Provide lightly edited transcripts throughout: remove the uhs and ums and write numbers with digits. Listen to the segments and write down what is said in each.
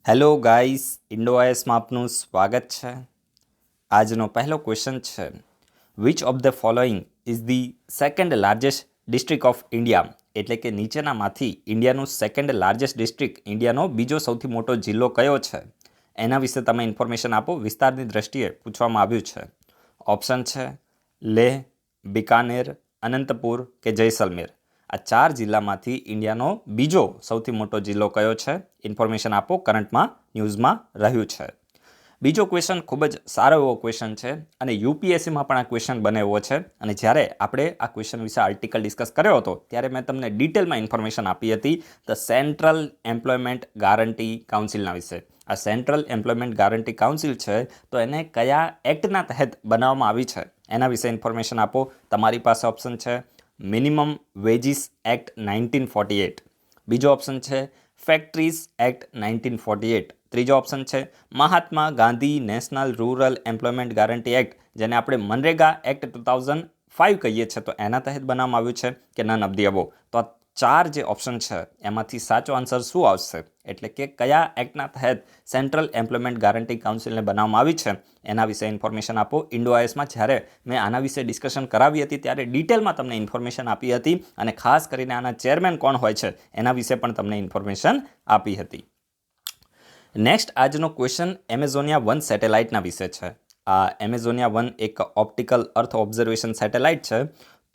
Hello guys, ઇન્ડોઆઈએસમાં આપનું સ્વાગત છે. આજનો પહેલો ક્વેશ્ચન છે, which of the following is the second largest district of India? એટલે કે નીચેનામાંથી ઇન્ડિયાનું સેકન્ડ લાર્જેસ્ટ ડિસ્ટ્રિક્ટ, ઇન્ડિયાનો બીજો સૌથી મોટો જિલ્લો કયો છે? એના વિશે તમે ઇન્ફોર્મેશન આપો. વિસ્તારની દ્રષ્ટિએ પૂછવામાં આવ્યું છે. ઓપ્શન છે લેહ, બિકાનેર, અનંતપુર કે જૈસલમેર. આ 4 જિલ્લામાંથી ઇન્ડિયાનો બીજો સૌથી મોટો જિલ્લો કયો છે? ઇન્ફોર્મેશન આપો. કરંટમાં ન્યૂઝમાં રહ્યું છે. બીજો ક્વેશ્ચન ખૂબ જ સારો એવો ક્વેશ્ચન છે અને યુપીએસસીમાં પણ આ ક્વેશ્ચન બને એવો છે. અને જ્યારે આપણે આ ક્વેશ્ચન વિશે આર્ટિકલ ડિસ્કસ કર્યો હતો ત્યારે મેં તમને ડિટેલમાં ઇન્ફોર્મેશન આપી હતી ધ સેન્ટ્રલ એમ્પ્લોયમેન્ટ ગારંટી કાઉન્સિલના વિશે. આ સેન્ટ્રલ એમ્પ્લોયમેન્ટ ગારંટી કાઉન્સિલ છે તો એને કયા એક્ટના તહેત બનાવવામાં આવી છે એના વિશે ઇન્ફોર્મેશન આપો. તમારી પાસે ઓપ્શન છે મિનિમમ વેજીસ એક્ટ 1948. બીજો ઓપ્શન છે ફેક્ટરીઝ એક્ટ 1948. ત્રીજો ઓપ્શન છે Mahatma Gandhi national rural employment guarantee act, જેને આપણે મનરેગા એક્ટ 2005 કહીએ છીએ, તો એના તહેત બનાવવામાં આવ્યું છે કે નન ઓફ ધી અબોવ. તો આ 4 જે ઓપ્શન છે એમાંથી સાચો આન્સર શું આવશે? એટલે કે કયા એક્ટના તહેત સેન્ટ્રલ એમ્પ્લોયમેન્ટ ગારંટી કાઉન્સિલને બનાવવામાં આવી છે એના વિશે ઇન્ફોર્મેશન આપો. ઇન્ડોઆઈએસમાં જ્યારે મેં આના વિશે ડિસ્કશન કરાવી હતી ત્યારે ડિટેલમાં તમને ઇન્ફોર્મેશન આપી હતી અને ખાસ કરીને આના ચેરમેન કોણ હોય છે એના વિશે પણ તમને ઇન્ફોર્મેશન આપી હતી. નેક્સ્ટ આજનો ક્વેશ્ચન એમેઝોનિયા 1 સેટેલાઇટના વિશે છે. આ એમેઝોનિયા 1 એક ઓપ્ટિકલ અર્થ ઓબ્ઝર્વેશન સેટેલાઇટ છે.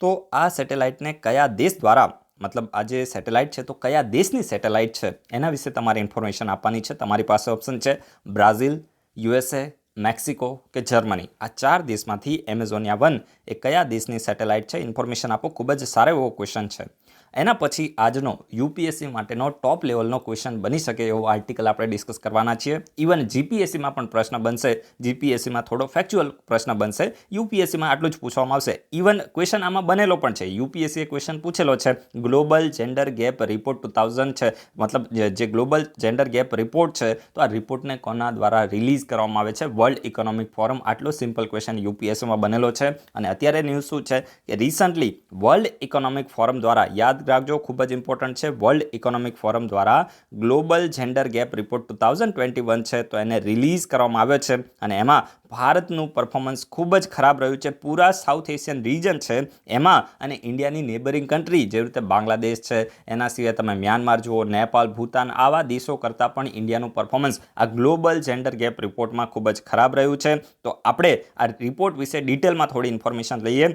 તો આ સેટેલાઇટને કયા દેશ દ્વારા, મતલબ આ જે સેટેલાઇટ છે તો કયા દેશની સેટેલાઇટ છે એના વિશે તમારે ઇન્ફોર્મેશન આપવાની છે. તમારી પાસે ઓપ્શન છે બ્રાઝિલ, યુએસએ, મેક્સિકો કે જર્મની. આ 4 દેશમાંથી એમેઝોનિયા 1 એ કયા દેશની સેટેલાઇટ છે? ઇન્ફોર્મેશન આપો. ખૂબ જ સારો એવો ક્વેશ્ચન છે. એના પછી આજનો યુપીએસસી માટેનો ટોપ લેવલનો ક્વેશ્ચન બની શકે એવો આર્ટિકલ આપણે ડિસ્કસ કરવાના છીએ. ઇવન જીપીએસસીમાં પણ પ્રશ્ન બનશે. જીપીએસસીમાં થોડો ફેક્ચ્યુઅલ પ્રશ્ન બનશે. યુપીએસસીમાં આટલું જ પૂછવામાં આવશે. ઇવન ક્વેશ્ચન આમાં બનેલો પણ છે. યુપીએસસીએ ક્વેશ્ચન પૂછેલો છે ગ્લોબલ જેન્ડર ગેપ રિપોર્ટ 2000 છે, મતલબ જે ગ્લોબલ જેન્ડર ગેપ રિપોર્ટ છે તો આ રિપોર્ટને કોના દ્વારા રિલીઝ કરવામાં આવે છે? World economic forum. આટલો સિમ્પલ ક્વેશ્ચન યુપીએસસીમાં બનેલો છે. અને અત્યારે ન્યૂઝ શું છે કે રિસન્ટલી વર્લ્ડ ઇકોનોમિક ફોરમ દ્વારા, યાદ રાખજો ખૂબ જ ઇમ્પોર્ટન્ટ છે, વર્લ્ડ ઇકોનોમિક ફોરમ દ્વારા ગ્લોબલ જેન્ડર ગેપ રિપોર્ટ 2021 છે તો એને રિલીઝ કરવામાં આવ્યો છે. અને એમાં ભારતનું પરફોર્મન્સ ખૂબ જ ખરાબ રહ્યું છે. પૂરા સાઉથ એશિયન રિજન છે એમાં અને ઇન્ડિયાની નેબરિંગ કન્ટ્રી જેવી રીતે બાંગ્લાદેશ છે, એના સિવાય તમે મ્યાનમાર જુઓ, નેપાળ, ભૂતાન, આવા દેશો કરતાં પણ ઇન્ડિયાનું પરફોર્મન્સ આ ગ્લોબલ જેન્ડર ગેપ રિપોર્ટમાં ખૂબ જ ખરાબ રહ્યું છે. તો આપણે આ રિપોર્ટ વિશે ડિટેલમાં થોડી ઇન્ફોર્મેશન લઈએ.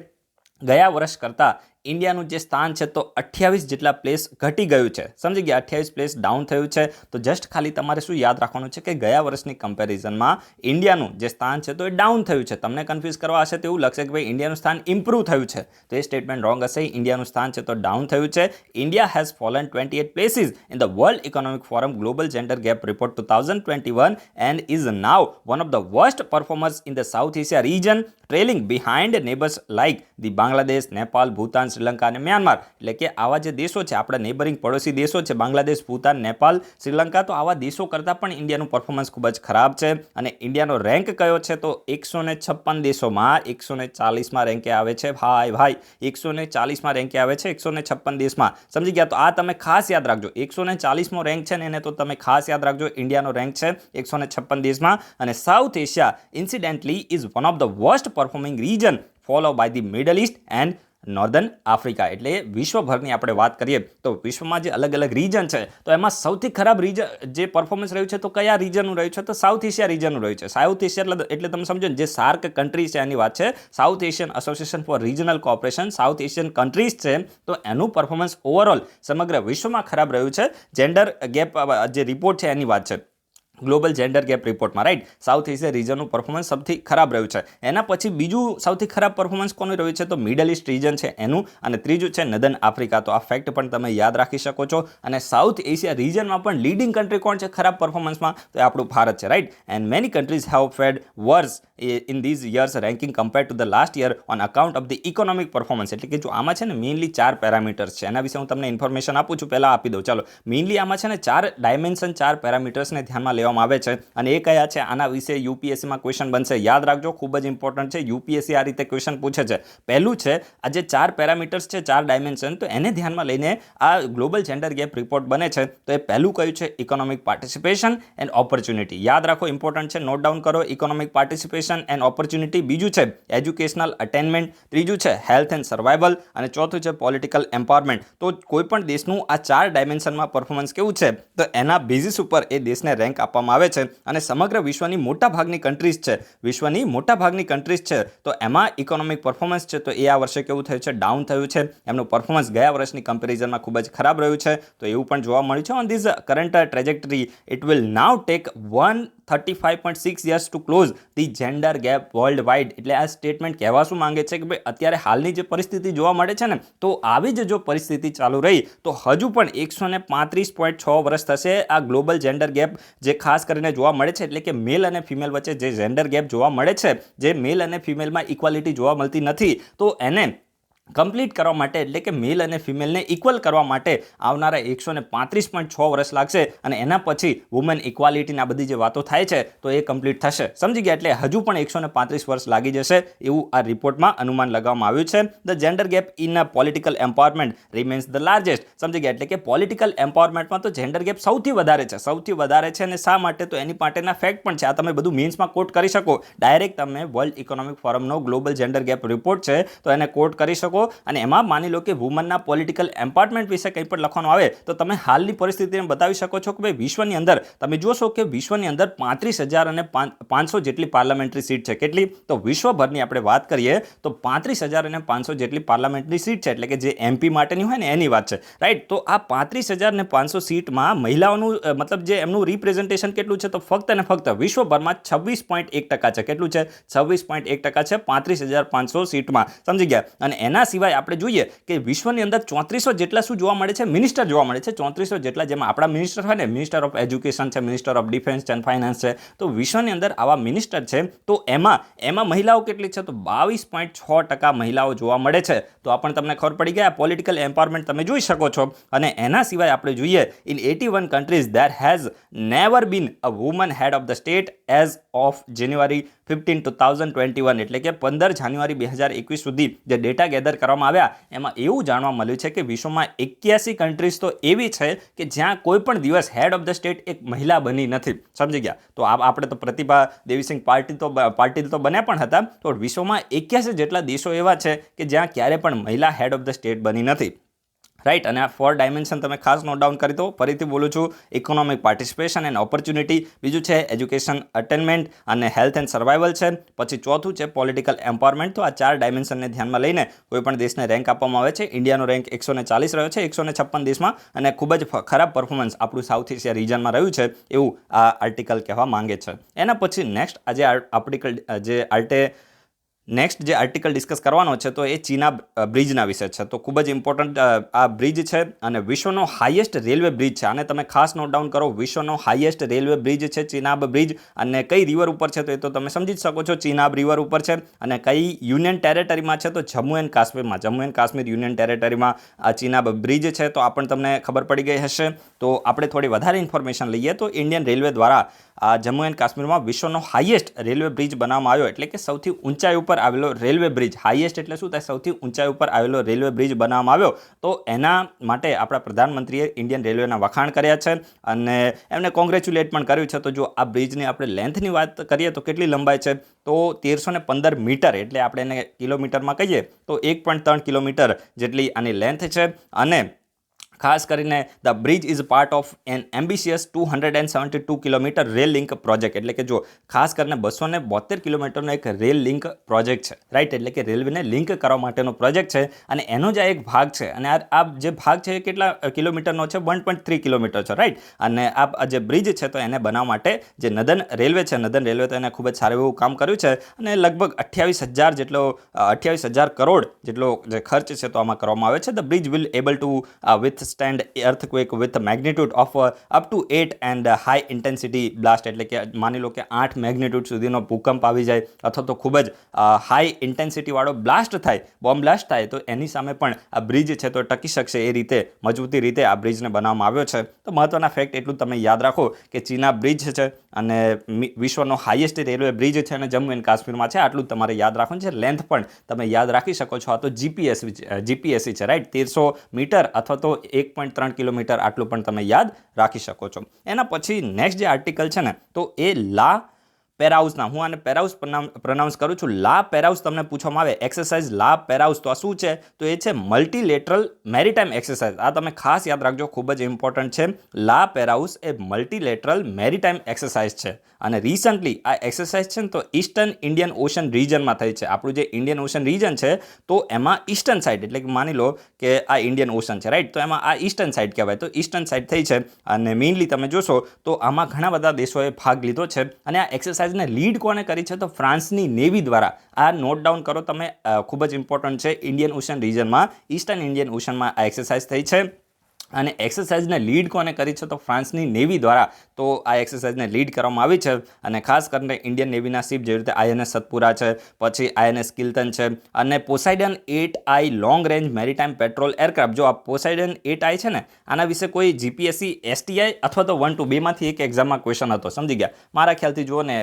ગયા વર્ષ કરતાં ઇન્ડિયાનું જે સ્થાન છે તો 28 જેટલા પ્લેસ ઘટી ગયું છે. સમજી ગયા? 28 પ્લેસ ડાઉન થયું છે. તો જસ્ટ ખાલી તમારે શું યાદ રાખવાનું છે કે ગયા વર્ષની કમ્પેરિઝનમાં ઇન્ડિયાનું જે સ્થાન છે તો એ ડાઉન થયું છે. તમને કન્ફ્યુઝ કરવા હશે તો એવું લખશે કે ભાઈ ઇન્ડિયાનું સ્થાન ઇમ્પ્રૂવ થયું છે, તો એ સ્ટેટમેન્ટ રોંગ હશે. ઇન્ડિયાનું સ્થાન છે તો ડાઉન થયું છે. India has fallen 28 places in the world economic forum global gender gap report 2021 and is now one of the worst performers in the South Asia region, trailing behind neighbours like the Bangladesh, Nepal, Bhutan, Sri Lanka અને Myanmar. એટલે કે આવા જે દેશો છે, આપણા neighbouring પડોશી દેશો છે, બાંગ્લાદેશ, ભૂતાન, નેપાલ, શ્રીલંકા, તો આવા દેશો કરતાં પણ ઇન્ડિયાનું પરફોર્મન્સ ખૂબ જ ખરાબ છે. અને ઇન્ડિયાનો રેન્ક કયો છે તો 156 દેશોમાં 140માં રેન્કે આવે છે. ભાઈ 140માં રેન્કે આવે છે 156 દેશમાં. સમજી ગયા? તો આ તમે ખાસ યાદ રાખજો. 140મો રેન્ક છે ને એને તો તમે ખાસ યાદ રાખજો. ઇન્ડિયાનો રેન્ક છે 156 દેશમાં. અને South Asia incidentally is one of the worst performing region follow by the Middle East and northern Africa. એટલે વિશ્વભરની આપણે વાત કરીએ તો વિશ્વમાં જે અલગ અલગ રીજન છે તો એમાં સૌથી ખરાબ રીજન જે પરફોર્મન્સ રહ્યું છે તો કયા રીજનનું રહ્યું છે? તો સાઉથ એશિયા રીજનનું રહ્યું છે. સાઉથ એશિયા એટલે તમે સમજો ને, જે સાર્ક કન્ટ્રી છે એની વાત છે, south Asian association four regional cooperation, south Asian countries છે, તો એનું પરફોર્મન્સ ઓવરઓલ સમગ્ર વિશ્વમાં ખરાબ રહ્યું છે. જેન્ડર ગેપ જે રિપોર્ટ છે એની વાત છે, ગ્લોબલ જેન્ડર ગેપ રિપોર્ટમાં, રાઈટ, સાઉથ એશિયા રીજનનું પરફોર્મન્સ સૌથી ખરાબ રહ્યું છે. એના પછી બીજું સૌથી ખરાબ પરફોર્મન્સ કોનું રહ્યું છે તો મિડલ ઇસ્ટ રીજન છે એનું, અને ત્રીજું છે નર્ધન આફ્રિકા. તો આ ફેક્ટ પણ તમે યાદ રાખી શકો છો. અને સાઉથ એશિયા રીજનમાં પણ લીડિંગ કન્ટ્રી કોણ છે ખરાબ પરફોર્મન્સમાં? તો એ આપણું ભારત છે, right. And many countries have fared worse in these years ranking compared to the last year on account of the economic performance. એટલે કે જો આમાં છે ને મેઇનલી 4 પેરામીટર્સ છે, એના વિશે હું તમને ઇન્ફોર્મેશન આપું છું. પહેલાં આપી દઉં, ચાલો. મેઇનલી આમાં છે ને 4 ડાયમેન્શન, 4 પેરામીટર્સને ધ્યાનમાં લેવા દેવામાં આવે છે અને એ કયા છે આના વિશે યુપીએસસીમાં ક્વેશ્ચન બનશે. યાદ રાખજો, ખૂબ જ ઇમ્પોર્ટન્ટ છે. યુપીએસસી આ રીતે ક્વેશ્ચન પૂછે છે. પહેલું છે આ જે 4 પેરામીટર્સ છે, 4 ડાયમેન્શન, તો એને ધ્યાનમાં લઈને આ ગ્લોબલ જેન્ડર ગેપ રિપોર્ટ બને છે. તો એ પહેલું કયું છે? Economic participation and opportunity. યાદ રાખો, ઇમ્પોર્ટન્ટ છે, નોટ ડાઉન કરો. Economic participation and opportunity. બીજું છે એજ્યુકેશનલ અટેનમેન્ટ. ત્રીજું છે હેલ્થ એન્ડ સર્વાઇવલ અને ચોથું છે પોલિટિકલ એમ્પાવરમેન્ટ. તો કોઈ પણ દેશનું આ 4 ડાયમેન્શનમાં પરફોર્મન્સ કેવું છે તો એના બેઝિસ ઉપર એ દેશને રેન્ક આપવામાં આવે છે. અને સમગ્ર વિશ્વની મોટાભાગની કન્ટ્રીઝ છે તો એમાં ઇકોનોમિક પરફોર્મન્સ છે તો એ આ વર્ષે કેવું થયું છે? ડાઉન થયું છે. એમનું પરફોર્મન્સ ગયા વર્ષની કમ્પેરિઝનમાં ખૂબ જ ખરાબ રહ્યું છે. તો એવું પણ જોવા મળ્યું છે. On this current trajectory it will now take 135.6 years to close the gender gap worldwide. એટલે આ સ્ટેટમેન્ટ કહેવા શું માંગે છે કે ભાઈ અત્યારે હાલની જે પરિસ્થિતિ જોવા મળે છે ને, તો આવી જ જો પરિસ્થિતિ ચાલુ રહી તો હજુ પણ 135.6 વર્ષ થશે આ ગ્લોબલ જેન્ડર ગેપ જે ખાસ કરીને જોવા મળે છે. એટલે કે મેલ અને ફિમેલ વચ્ચે જે જેન્ડર ગેપ જોવા મળે છે, જે મેલ અને ફિમેલમાં ઇક્વાલિટી જોવા મળતી નથી, તો એને કમ્પ્લીટ કરવા માટે, એટલે કે મેલ અને ફિમેલને ઇક્વલ કરવા માટે આવનારા 135.6 વર્ષ લાગશે. અને એના પછી વુમન ઇક્વાલિટીના બધી જે વાતો થાય છે તો એ કમ્પ્લીટ થશે. સમજી ગયા? એટલે હજુ પણ 135 વર્ષ લાગી જશે એવું આ રિપોર્ટમાં અનુમાન લગાવવામાં આવ્યું છે. The gender gap in political empowerment remains the largest. સમજી ગયા? એટલે કે પોલિટિકલ એમ્પાવરમેન્ટમાં તો જેન્ડર ગેપ સૌથી વધારે છે. અને શા માટે? તો એની માટેના ફેક્ટ પણ છે. આ તમે બધું મીન્સમાં કોટ કરી શકો. ડાયરેક્ટ તમે વર્લ્ડ ઇકોનોમિક ફોરમનો ગ્લોબલ જેન્ડર ગેપ રિપોર્ટ છે તો એને કોટ કરી શકો. અને એમાં માની લો કે વુમનના પોલિટિકલ એમ્પાવરમેન્ટ વિશે કંઈ પણ લખવાનું આવે તો તમે હાલની પરિસ્થિતિને બતાવી શકો છો કે ભાઈ વિશ્વની અંદર તમે જોશો કે વિશ્વની અંદર 35,500 જેટલી પાર્લામેન્ટરી સીટ છે. કેટલી? તો વિશ્વભરની આપણે વાત કરીએ તો 35,500 જેટલી પાર્લામેન્ટરી સીટ છે. એટલે કે જે એમપી માટેની હોય ને એની વાત છે, રાઈટ? તો આ 35,500 સીટમાં મહિલાઓનું મતલબ જે એમનું રિપ્રેઝન્ટેશન કેટલું છે? તો ફક્ત અને ફક્ત વિશ્વભરમાં 26.1% છે. કેટલું છે? 26.1% છે 35,500 સીટમાં. સમજી ગયા? અને એના સિવાય આપણે જોઈએ કે વિશ્વની અંદર 3400 જેટલા શું જોવા મળે છે? મિનિસ્ટર જોવા મળે છે. 3400 જેટલા, જેમાં આપણા મિનિસ્ટર હોય ને, મિનિસ્ટર ઓફ એજ્યુકેશન છે, મિનિસ્ટર ઓફ ડિફેન્સ છે, ફાઇનાન્સ છે, તો વિશ્વની અંદર આવા મિનિસ્ટર છે. તો એમાં મહિલાઓ કેટલી છે? તો 22.6% મહિલાઓ જોવા મળે છે. તો આ પણ તમને ખબર પડી ગયા. પોલિટિકલ એમ્પાવરમેન્ટ તમે જોઈ શકો છો. અને એના સિવાય આપણે જોઈએ in 81 countries there has never been a woman head of the state as of January 15, 2021. એટલે કે 15 જાન્યુઆરી 2021 સુધી જે ડેટા ગેધર કરવામાં આવ્યા એમાં એવું જાણવા મળ્યું છે કે વિશ્વમાં 81 કન્ટ્રીઝ તો એવી છે કે જ્યાં કોઈ પણ દિવસ હેડ ઓફ ધ સ્ટેટ એક મહિલા બની નથી. સમજી ગયા? તો આપણે તો પ્રતિભા દેવીસિંહ પાટીલ તો બન્યા પણ હતા. તો વિશ્વમાં 81 જેટલા દેશો એવા છે કે જ્યાં ક્યારે પણ મહિલા હેડ ઓફ ધ સ્ટેટ બની નથી. રાઈટ? અને આ 4 ડાયમેન્શન તમે ખાસ નોટ ડાઉન કરી દો. ફરીથી બોલું છું, ઇકોનોમિક પાર્ટિસિપેશન એન્ડ ઓપોર્ચ્યુનિટી. બીજું છે એજ્યુકેશન અટેનમેન્ટ અને હેલ્થ એન્ડ સર્વાઇવલ છે. પછી ચોથું છે પોલિટિકલ એમ્પાવરમેન્ટ. તો આ 4 ડાયમેન્શનને ધ્યાનમાં લઈને કોઈ પણ દેશને રેન્ક આપવામાં આવે છે. ઇન્ડિયાનો રેન્ક 140 રહ્યો છે 156 દેશમાં. અને ખૂબ જ ખરાબ પરફોર્મન્સ આપણું સાઉથ એશિયા રિજનમાં રહ્યું છે એવું આ આર્ટિકલ કહેવા માંગે છે. એના પછી નેક્સ્ટ જે આર્ટિકલ ડિસ્કસ કરવાનો છે તો એ ચીના બ્રિજના વિશે છે. તો ખૂબ જ ઇમ્પોર્ટન્ટ આ બ્રિજ છે અને વિશ્વનો હાઈએસ્ટ રેલવે બ્રિજ છે. આને તમે ખાસ નોટ ડાઉન કરો. વિશ્વનો હાઈએસ્ટ રેલવે બ્રિજ છે ચીનાબ બ્રિજ. અને કઈ રિવર ઉપર છે તો એ તો તમે સમજી જ શકો છો. ચીનાબ રિવર ઉપર છે. અને કઈ યુનિયન ટેરેટરીમાં છે? તો જમ્મુ એન્ડ કાશ્મીર યુનિયન ટેરેટરીમાં આ ચીનાબ બ્રિજ છે. તો આ પણ તમને ખબર પડી ગઈ હશે. તો આપણે થોડી વધારે ઇન્ફોર્મેશન લઈએ તો ઇન્ડિયન રેલવે દ્વારા આ જમ્મુ એન્ડ કાશ્મીરમાં વિશ્વનો હાઈએસ્ટ રેલવે બ્રિજ બનાવવામાં આવ્યો. એટલે કે સૌથી ઊંચાઈ ઉપર આવેલો રેલવે બ્રિજ. હાઈએસ્ટ એટલે શું થાય? સૌથી ઊંચાઈ ઉપર આવેલો રેલવે બ્રિજ બનાવવામાં આવ્યો. તો એના માટે આપણા પ્રધાનમંત્રીએ ઇન્ડિયન રેલવેના વખાણ કર્યા છે અને એમને કોંગ્રેચ્યુલેટ પણ કર્યું છે. તો જો આ બ્રિજની આપણે લેન્થની વાત કરીએ તો કેટલી લંબાઈ છે? તો 1315 મીટર. એટલે આપણે એને કિલોમીટરમાં કહીએ તો 1.3 કિલોમીટર જેટલી આની લેન્થ છે. અને ખાસ કરીને the bridge is part of an ambitious 272 kilometre rail link project. એટલે કે જો ખાસ કરીને 272 કિલોમીટરનો એક રેલ લિંક પ્રોજેક્ટ છે. રાઈટ? એટલે કે રેલવેને લિંક કરવા માટેનો પ્રોજેક્ટ છે. અને એનો જ આ એક ભાગ છે. અને આ જે ભાગ છે એ કેટલા કિલોમીટરનો છે? 1.3 કિલોમીટર છે. રાઈટ? અને આ જે બ્રિજ છે તો એને બનાવવા માટે જે નદન રેલવે તો એને ખૂબ જ સારું એવું કામ કર્યું છે. અને લગભગ 28,000 કરોડ જેટલો જે ખર્ચ છે તો આમાં કરવામાં આવે છે. The bridge will able to with withstand earthquake with magnitude of up to 8 and high intensity blast, એટલે કે માની લો કે 8 મેગ્નિટ્યુડ સુધીનો ભૂકંપ આવી જાય અથવા તો ખૂબ જ હાઈ ઇન્ટેન્સિટીવાળો બ્લાસ્ટ થાય, બોમ્બ બ્લાસ્ટ થાય, તો એની સામે પણ આ બ્રિજ છે તો ટકી શકશે એ રીતે મજબૂતી રીતે આ બ્રિજને બનાવવામાં આવ્યો છે. તો મહત્વના ફેક્ટ એટલું તમે યાદ રાખો કે ચીના બ્રિજ છે અને વિશ્વનો હાઈએસ્ટ રેલવે બ્રિજ છે અને જમ્મુ એન્ડ કાશ્મીરમાં છે, આટલું તમારે યાદ રાખવાનું છે. લેન્થ પણ તમે યાદ રાખી શકો છો. આ તો જીપીએસસી છે, રાઈટ, 1300 મીટર અથવા તો 1.3 કિલોમીટર, આટલું પણ તમે યાદ રાખી શકો છો. એના પછી નેક્સ્ટ જે આર્ટિકલ છે ને તો એ લા પેરાઉસના, હું આને પેરાઉસ પ્રોનાઉન્સ કરું છું. લા પેરાઉસ તમને પૂછવામાં આવે, એક્સરસાઇઝ લા પેરાઉસ, તો આ શું છે? તો એ છે મલ્ટીલેટરલ મેરીટાઈમ એક્સરસાઇઝ. આ તમે ખાસ યાદ રાખજો, ખૂબ જ ઇમ્પોર્ટન્ટ છે. લા પેરાઉસ એ મલ્ટીલેટરલ મેરીટાઈમ એક્સરસાઇઝ છે અને રિસન્ટલી આ એક્સરસાઇઝ છે ને તો ઈસ્ટર્ન ઇન્ડિયન ઓશન રીજનમાં થઈ છે. આપણું જે ઇન્ડિયન ઓશન રીજન છે તો એમાં ઈસ્ટર્ન સાઇડ, એટલે કે માની લો કે આ ઇન્ડિયન ઓશન છે, રાઈટ, તો એમાં આ ઈસ્ટર્ન સાઇડ કહેવાય, તો ઈસ્ટર્ન સાઇડ થઈ છે અને મેઇનલી તમે જોશો તો આમાં ઘણા બધા દેશોએ ભાગ લીધો છે અને આ એક્સરસાઇઝને લીડ કોને કરી છે? તો ફ્રાન્સની નેવી દ્વારા. આ નોટ ડાઉન કરો તમે, ખૂબ જ ઇમ્પોર્ટન્ટ છે. ઇન્ડિયન ઓશન રીજનમાં, ઈસ્ટર્ન ઇન્ડિયન ઓશનમાં આ એક્સરસાઇઝ થઈ છે અને એક્સરસાઇઝને લીડ કોને કરી છે? તો ફ્રાન્સની નેવી દ્વારા. તો આ એક્સરસાઇઝને લીડ કરવામાં આવી છે અને ખાસ કરીને ઇન્ડિયન નેવીના શિપ જેવી રીતે આઈએનએસ સતપુરા છે, પછી આઈએનએસ કિલ્ટન છે અને પોસાઇડન 8I long range maritime petrol aircraft. જો આ પોસાઇડન 8I છે ને, આના વિશે કોઈ જીપીએસસી એસટીઆઈ અથવા તો 1 to 2 માંથી એક એક્ઝામમાં ક્વેશ્ચન હતો, સમજી ગયા? મારા ખ્યાલથી જુઓ ને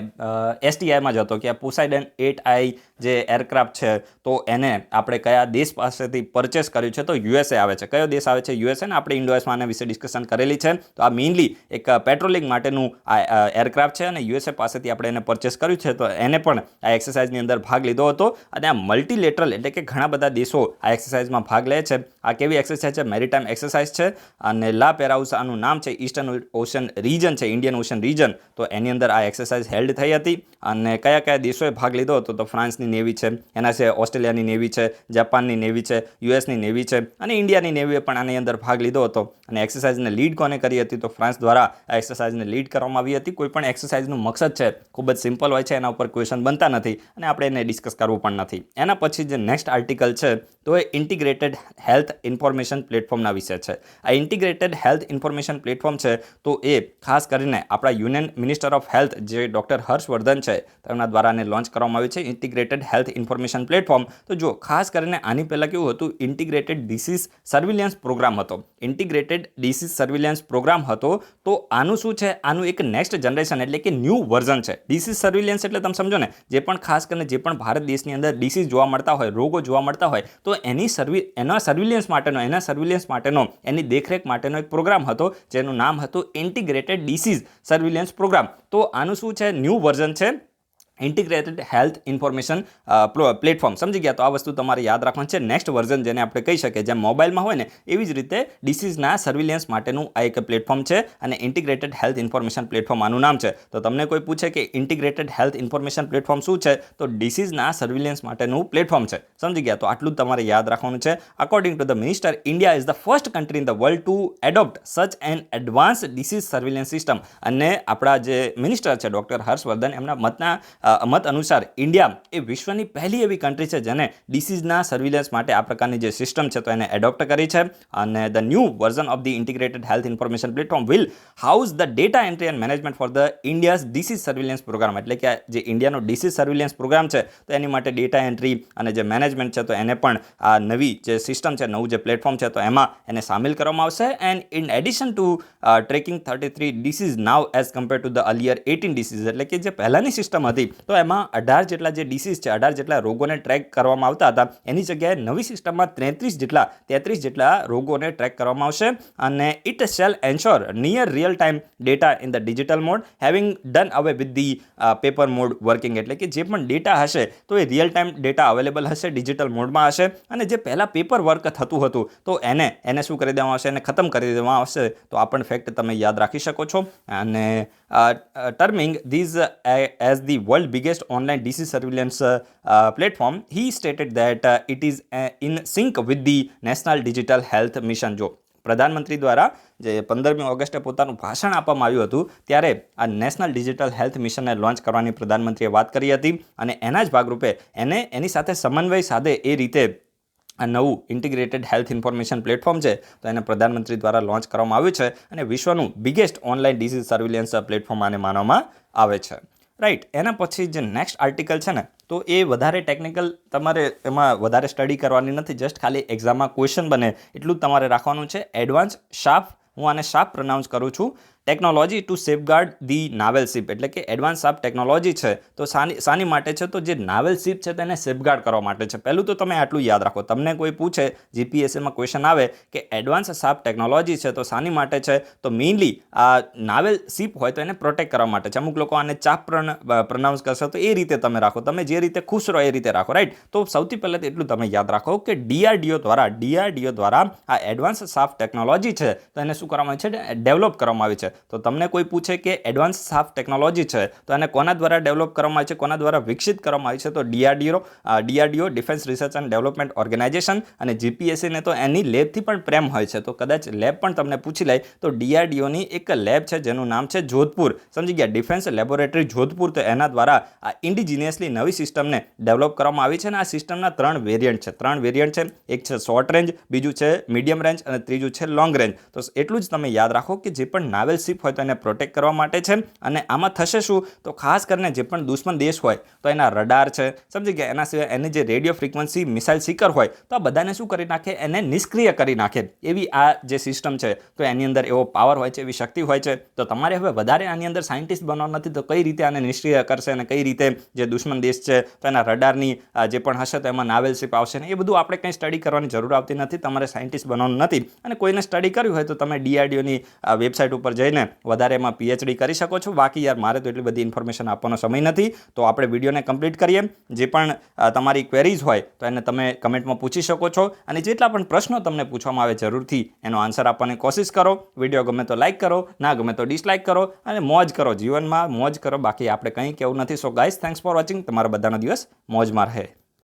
એસટીઆઈમાં જ હતો કે આ પોસાઇડન 8I જે એરક્રાફ્ટ છે તો એને આપણે કયા દેશ પાસેથી પરચેસ કર્યું છે? તો યુએસએ આવે છે. કયો દેશ આવે છે? યુએસએ ને. આપણે ઇન્ડોએસમાં આના વિશે ડિસ્કશન કરેલી છે. તો આ મેઇનલી એક પેટ્રોલિંગ માટેનું આ એરક્રાફ્ટ છે અને યુએસએ પાસેથી આપણે એને પરચેસ કર્યું છે, તો એને પણ આ એક્સરસાઇઝની અંદર ભાગ લીધો હતો અને આ મલ્ટીલેટરલ એટલે કે ઘણા બધા દેશો આ એક્સરસાઇઝમાં ભાગ લે છે. આ કેવી એક્સરસાઇઝ છે? મેરીટાઈમ એક્સરસાઇઝ છે અને લા પેરાઉસ આનું નામ છે. ઈસ્ટર્ન ઓશન રીજન છે, ઇન્ડિયન ઓશન રીજન, તો એની અંદર આ એક્સરસાઇઝ હેલ્ડ થઈ હતી અને કયા કયા દેશોએ ભાગ લીધો હતો? તો ફ્રાન્સની નેવી છે, એના છે ઓસ્ટ્રેલિયાની નેવી છે, જાપાનની નેવી છે, યુએસની નેવી છે અને ઇન્ડિયાની નેવીએ પણ આની અંદર ભાગ લીધો હતો અને એક્સરસાઇઝને લીડ કોને કરી હતી? તો ફ્રાન્સ દ્વારા આ એક્સરસાઇઝને લીડ કરવામાં આવી હતી. કોઈ પણ એક્સરસાઇઝનું મકસદ છે ખૂબ જ સિમ્પલ હોય છે, એના ઉપર ક્વેશ્ચન બનતા નથી અને આપણે એને ડિસ્કસ કરવું પણ નથી. એના પછી જે નેક્સ્ટ આર્ટિકલ છે તો એ ઇન્ટિગ્રેટેડ હેલ્થ ઇન્ફોર્મેશન પ્લેટફોર્મના વિશે છે. આ ઇન્ટિગ્રેટેડ હેલ્થ ઇન્ફોર્મેશન પ્લેટફોર્મ છે તો એ ખાસ કરીને આપણા યુનિયન મિનિસ્ટર ઓફ હેલ્થ જે ડૉક્ટર હર્ષવર્ધન છે તેમના દ્વારા આને લોન્ચ કરવામાં આવ્યું છે, ઇન્ટિગ્રેટેડ હેલ્થ ઇન્ફોર્મેશન પ્લેટફોર્મ. તો જો ખાસ કરીને આની પહેલાં કેવું હતું? ઇન્ટિગ્રેટેડ ડિસીઝ સર્વિલન્સ પ્રોગ્રામ હતો, ઇન્ટિગ્રેટેડ ડિસીઝ સર્વિલન્સ પ્રોગ્રામ હતો. તો આનું શું છે? આનું એક નેક્સ્ટ જનરેશન એટલે કે ન્યૂ વર્ઝન છે. ડિસીઝ સર્વિલન્સ એટલે તમે સમજો ને, જે પણ ખાસ કરીને જે પણ ભારત દેશની અંદર ડિસીઝ જોવા મળતા હોય, રોગો જોવા મળતા હોય, તો એના સર્વિલન્સ માટેનો એની દેખરેખ માટેનો એક પ્રોગ્રામ હતો જેનું નામ હતું ઇન્ટિગ્રેટેડ ડિસીઝ સર્વિલન્સ પ્રોગ્રામ. તો આનું શું છે? ન્યૂ વર્ઝન છે ઇન્ટિગ્રેટેડ હેલ્થ ઇન્ફોર્મેશન પ્લેટફોર્મ. સમજી ગયા? તો આ વસ્તુ તમારે યાદ રાખવાનું છે. નેક્સ્ટ વર્ઝન જેને આપણે કહી શકીએ, જેમ મોબાઈલમાં હોય ને એવી જ રીતે ડિસીઝના સર્વિલન્સ માટેનું આ એક પ્લેટફોર્મ છે અને ઇન્ટિગ્રેટેડ હેલ્થ ઇન્ફોર્મેશન પ્લેટફોર્મ આનું નામ છે. તો તમને કોઈ પૂછે કે ઇન્ટિગ્રેટેડ હેલ્થ ઇન્ફોર્મેશન પ્લેટફોર્મ શું છે? તો ડિસીઝના સર્વિલન્સ માટેનું પ્લેટફોર્મ છે. સમજી ગયા? તો આટલું જ તમારે યાદ રાખવાનું છે. According to the minister, India is the first country in the world to adopt such an advance disease surveillance system. અને આપણા જે મિનિસ્ટર છે ડૉક્ટર હર્ષવર્ધન, એમના મત અનુસાર ઇન્ડિયા એ વિશ્વની પહેલી એવી કન્ટ્રી છે જેને ડિસીઝના સર્વિલન્સ માટે આ પ્રકારની જે સિસ્ટમ છે તો એને એડોપ્ટ કરી છે. અને the new version of the integrated health information platform will house the data entry and management for the India's disease surveillance programme. એટલે કે જે ઇન્ડિયાનો ડિસીઝ સર્વિલન્સ પ્રોગ્રામ છે તો એની માટે ડેટા એન્ટ્રી અને જે મેનેજમેન્ટ છે તો એને પણ આ નવી જે સિસ્ટમ છે, નવું જે પ્લેટફોર્મ છે તો એમાં એને સામેલ કરવામાં આવશે. And in addition to tracking 33 disease now as compare to the earlier 18 disease, એટલે કે જે પહેલાંની સિસ્ટમ હતી તો એમાં 18 જેટલા જે ડિસીઝ છે, 18 જેટલા રોગોને ટ્રેક કરવામાં આવતા હતા, એની જગ્યાએ નવી સિસ્ટમમાં 33 જેટલા રોગોને ટ્રેક કરવામાં આવશે. અને it shall ensure near real time data in the digital mode having done away with the paper mode working. એટલે કે જે પણ ડેટા હશે તો એ રિયલ ટાઈમ ડેટા અવેલેબલ હશે, ડિજિટલ મોડમાં હશે અને જે પહેલાં પેપર વર્ક થતું હતું તો એને શું કરી દેવામાં આવશે? એને ખતમ કરી દેવામાં આવશે. તો આ પણ ફેક્ટ તમે યાદ રાખી શકો છો. અને terming these as the world biggest online disease surveillance platform, he stated that it is in sync with the national digital health mission. જો પ્રધાનમંત્રી દ્વારા જે 15મી ઓગસ્ટે પોતાનું ભાષણ આપવામાં આવ્યું હતું ત્યારે આ નેશનલ ડિજિટલ હેલ્થ મિશનને લોન્ચ કરવાની પ્રધાનમંત્રીએ વાત કરી હતી અને એના જ ભાગરૂપે એની સાથે સમન્વય સાધે એ રીતે આ નવું ઇન્ટિગ્રેટેડ હેલ્થ ઇન્ફોર્મેશન પ્લેટફોર્મ છે તો એને પ્રધાનમંત્રી દ્વારા લોન્ચ કરવામાં આવ્યું છે અને વિશ્વનું biggest online disease surveillance platform આને માનવામાં આવે છે. રાઈટ. એના પછી જે નેક્સ્ટ આર્ટિકલ છે ને તો એ વધારે ટેકનિકલ, તમારે એમાં વધારે સ્ટડી કરવાની નથી, જસ્ટ ખાલી એક્ઝામમાં ક્વેશ્ચન બને એટલું જ તમારે રાખવાનું છે. એડવાન્સ શાર્પ, હું આને શાર્પ પ્રોનાઉન્સ કરું છું, technology to safeguard the naval ship, એટલે કે એડવાન્સ શાર્પ ટેકનોલોજી છે તો શાની માટે છે, તો જે નાવેલ શિપ છે તેને સેફગાર્ડ કરવા માટે છે. પહેલું તો તમે આટલું યાદ રાખો. તમને કોઈ પૂછે જીપીએસસીમાં ક્વેશ્ચન આવે કે એડવાન્સ શાર્પ ટેકનોલોજી છે તો શાની માટે છે, તો મેઇનલી આ નાવેલ શિપ હોય તો એને પ્રોટેક્ટ કરવા માટે છે. અમુક લોકો આને ચાપ પ્રોનાઉન્સ કરશે તો એ રીતે તમે રાખો, તમે જે રીતે ખુશ રહો એ રીતે રાખો. રાઈટ. તો સૌથી પહેલાં તો એટલું તમે યાદ રાખો કે ડીઆરડીઓ દ્વારા આ એડવાન્સ શાર્પ ટેકનોલોજી છે તો એને શું કરવામાં આવે છે, ડેવલપ કરવામાં આવી છે. તો તમને કોઈ પૂછે કે એડવાન્સ શાર્પ ટેકનોલોજી છે તો એને કોના દ્વારા ડેવલપ કરવામાં આવી છે, કોના દ્વારા વિકસિત કરવામાં આવી છે, તો DRDO defence research and development organisation. અને જીપીએસસીને તો એની લેબથી પણ પ્રેમ હોય છે, તો કદાચ લેબ પણ તમને પૂછી લે તો ડીઆરડીઓની એક લેબ છે જેનું નામ છે જોધપુર, સમજી ગયા, ડિફેન્સ લેબોરેટરી જોધપુર. તો એના દ્વારા આ ઇન્ડિજિનિયસલી નવી સિસ્ટમને ડેવલપ કરવામાં આવી છે અને આ સિસ્ટમના 3 વેરિયન્ટ છે. એક છે શોર્ટ રેન્જ, બીજું છે મીડિયમ રેન્જ અને ત્રીજું છે લોંગ રેન્જ. તો એટલું જ તમે યાદ રાખો કે જે પણ નાવેલ શિપ હોય તો એને પ્રોટેક્ટ કરવા માટે છે. અને આમાં થશે શું, તો ખાસ કરીને જે પણ દુશ્મન દેશ હોય તો એના રડાર છે, સમજી ગયા, એના સિવાય એની જે રેડિયો ફ્રીક્વન્સી મિસાઇલ સીકર હોય તો આ બધાને શું કરી નાખે, એને નિષ્ક્રિય કરી નાખે. એવી આ જે સિસ્ટમ છે તો એની અંદર એવો પાવર હોય છે, એવી શક્તિ હોય છે. તો તમારે હવે વધારે આની અંદર સાયન્ટિસ્ટ બનવાનું નથી, તો કઈ રીતે આને નિષ્ક્રિય કરશે અને કઈ રીતે જે દુશ્મન દેશ છે તો એના રડારની જે પણ હશે તો એમાં નાવેલ શિપ આવશે ને એ બધું આપણે કંઈ સ્ટડી કરવાની જરૂર આવતી નથી. તમારે સાયન્ટિસ્ટ બનવાનું નથી. અને કોઈને સ્ટડી કર્યું હોય તો તમે ડીઆરડીઓની વેબસાઇટ ઉપર જઈને વધારે એમાં પીએચડી કરી શકો છો. બાકી યાર મારે તો એટલી બધી ઇન્ફોર્મેશન આપવાનો સમય નથી, તો આપણે વિડીયોને કમ્પ્લીટ કરીએ. જે પણ તમારી ક્વેરીઝ હોય તો એને તમે કમેન્ટમાં પૂછી શકો છો અને જેટલા પણ પ્રશ્નો તમને પૂછવામાં આવે જરૂરથી એનો આન્સર આપવાની કોશિશ કરો. વિડીયો ગમે તો લાઇક કરો, ના ગમે તો ડિસલાઇક કરો અને મોજ કરો, જીવનમાં મોજ કરો. બાકી આપણે કંઈ કહેવું નથી. So guys, thanks for watching. તમારા બધાનો દિવસ મોજમાં રહે.